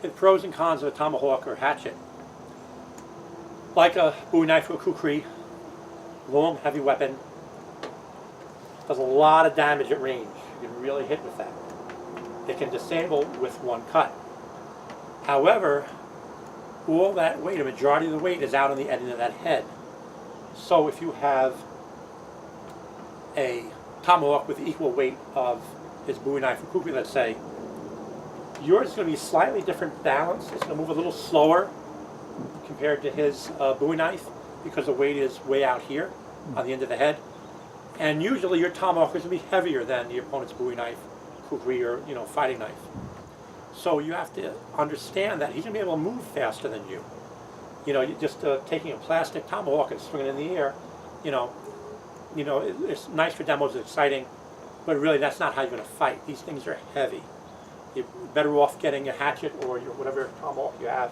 The pros and cons of a tomahawk or hatchet. Like a bowie knife or a kukri, long, heavy weapon, does a lot of damage at range. You can really hit with that. It can disable with one cut. However, all that weight, a majority of the weight, is out on the end of that head. So if you have a tomahawk with the equal weight of his bowie knife or kukri, let's say, yours is going to be slightly different balance. It's going to move a little slower compared to his bowie knife because the weight is way out here on the end of the head. And usually your tomahawk is going to be heavier than the opponent's bowie knife, kukri, or fighting knife. So you have to understand that he's going to be able to move faster than you. You just taking a plastic tomahawk and swinging it in the air, it's nice for demos, it's exciting, but really that's not how you're going to fight. These things are heavy. You're better off getting a hatchet or whatever tomahawk you have,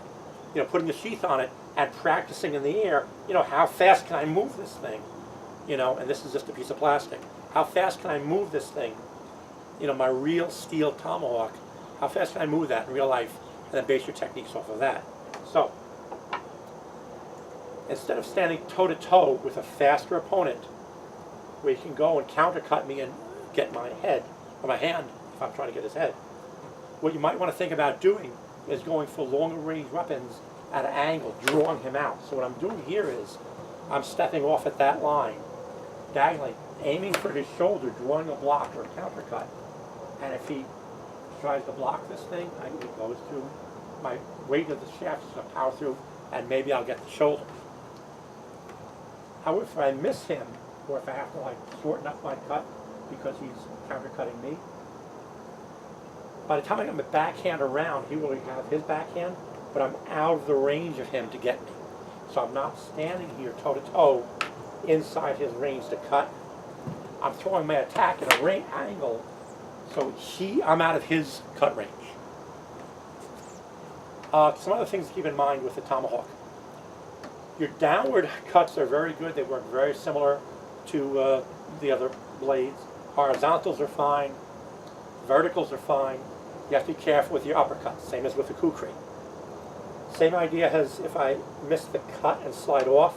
putting the sheath on it and practicing in the air. How fast can I move this thing? And this is just a piece of plastic. How fast can I move this thing? My real steel tomahawk, how fast can I move that in real life? And then base your techniques off of that. So, instead of standing toe-to-toe with a faster opponent, where you can go and countercut me and get my head, or my hand, if I'm trying to get his head, what you might want to think about doing is going for longer range weapons at an angle, drawing him out. So what I'm doing here is, I'm stepping off at that line, diagonally, aiming for his shoulder, drawing a block or a countercut. And if he tries to block this thing, it goes to my weight of the shaft is going to power through, and maybe I'll get the shoulder. However, if I miss him, or if I have to shorten up my cut because he's countercutting me, by the time I get my backhand around, he will have his backhand, but I'm out of the range of him to get me. So I'm not standing here toe-to-toe inside his range to cut. I'm throwing my attack at a right angle, so I'm out of his cut range. Some other things to keep in mind with the tomahawk. Your downward cuts are very good. They work very similar to the other blades. Horizontals are fine. Verticals are fine. You have to be careful with your uppercuts, same as with the kukri. Same idea as if I miss the cut and slide off,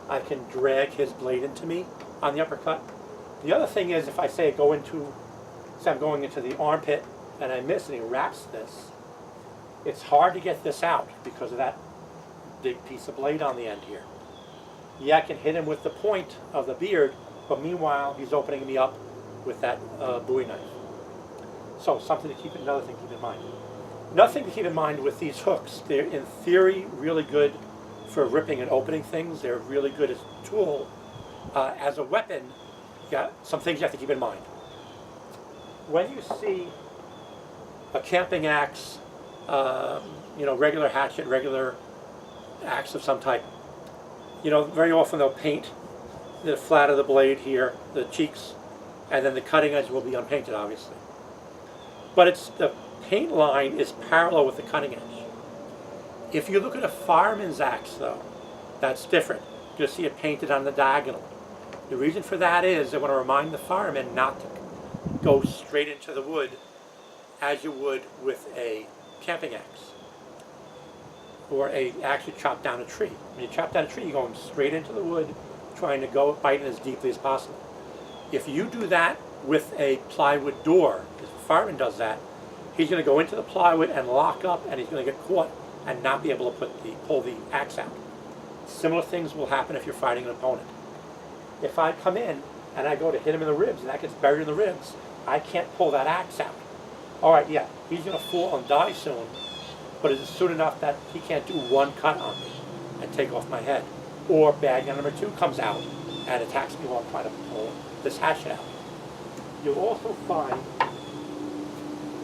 I can drag his blade into me on the uppercut. The other thing is if I say I'm going into the armpit and I miss and he wraps this, it's hard to get this out because of that big piece of blade on the end here. Yeah, I can hit him with the point of the beard, but meanwhile he's opening me up with that bowie knife. So another thing to keep in mind. Another thing to keep in mind with these hooks, they're in theory really good for ripping and opening things. They're really good as a tool. As a weapon, some things you have to keep in mind. When you see a camping axe, regular hatchet, regular axe of some type, very often they'll paint the flat of the blade here, the cheeks, and then the cutting edge will be unpainted, obviously. But the paint line is parallel with the cutting edge. If you look at a fireman's axe, though, that's different. You'll see it painted on the diagonal. The reason for that is they want to remind the fireman not to go straight into the wood as you would with a camping axe or a axe you chop down a tree. When you chop down a tree, you're going straight into the wood, trying to go bite it as deeply as possible. If you do that with a plywood door, if a fireman does that, he's going to go into the plywood and lock up, and he's going to get caught and not be able to pull the axe out. Similar things will happen if you're fighting an opponent. If I come in and I go to hit him in the ribs and that gets buried in the ribs, I can't pull that axe out. All right, yeah, he's going to fall and die soon, but it's soon enough that he can't do one cut on me and take off my head. Or bad guy number 2 comes out and attacks me while I'm trying to pull this hatchet out. You'll also find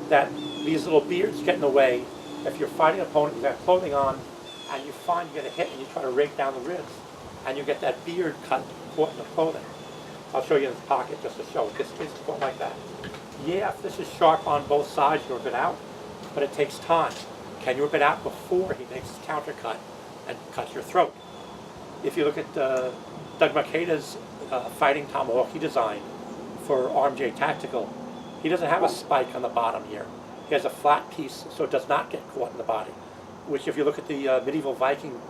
that these little beards get in the way. If you're fighting an opponent, you have clothing on, and you find you get a hit and you try to rake down the ribs, and you get that beard cut caught in the clothing. I'll show you in the pocket just to show it. This is caught like that. Yeah, if this is sharp on both sides, you rip it out, but it takes time. Can you rip it out before he makes his countercut and cuts your throat? If you look at Doug Makeda's fighting tomahawk he designed for RMJ Tactical, he doesn't have a spike on the bottom here. He has a flat piece so it does not get caught in the body, which if you look at the medieval Viking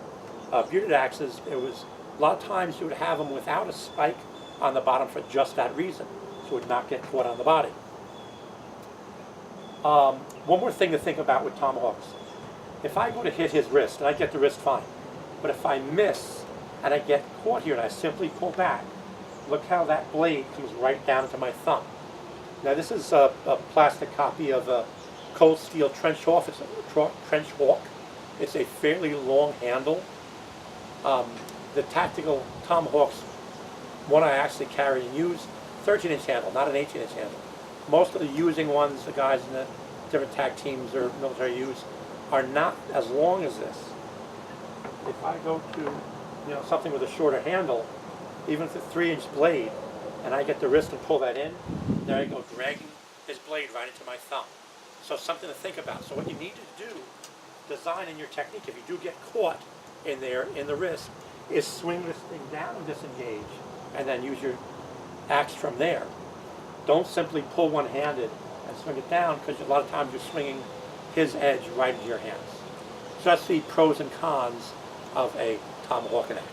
bearded axes, it was a lot of times you would have them without a spike on the bottom for just that reason, so it would not get caught on the body. One more thing to think about with tomahawks. If I go to hit his wrist, and I get the wrist fine, but if I miss and I get caught here and I simply pull back, look how that blade comes right down into my thumb. Now this is a plastic copy of a cold steel trench hawk. It's a trench hawk. It's a fairly long handle. The tactical tomahawks, one I actually carry and use, 13-inch handle, not an 18-inch handle. Most of the using ones, the guys in the different tag teams or military use, are not as long as this. If I go to something with a shorter handle, even if it's a 3-inch blade, and I get the wrist and pull that in, there I go, dragging his blade right into my thumb. So something to think about. So what you need to do, design in your technique, if you do get caught in there, in the wrist, is swing this thing down and disengage, and then use your axe from there. Don't simply pull one-handed and swing it down, because a lot of times you're swinging his edge right into your hands. So that's the pros and cons of a tomahawk and axe.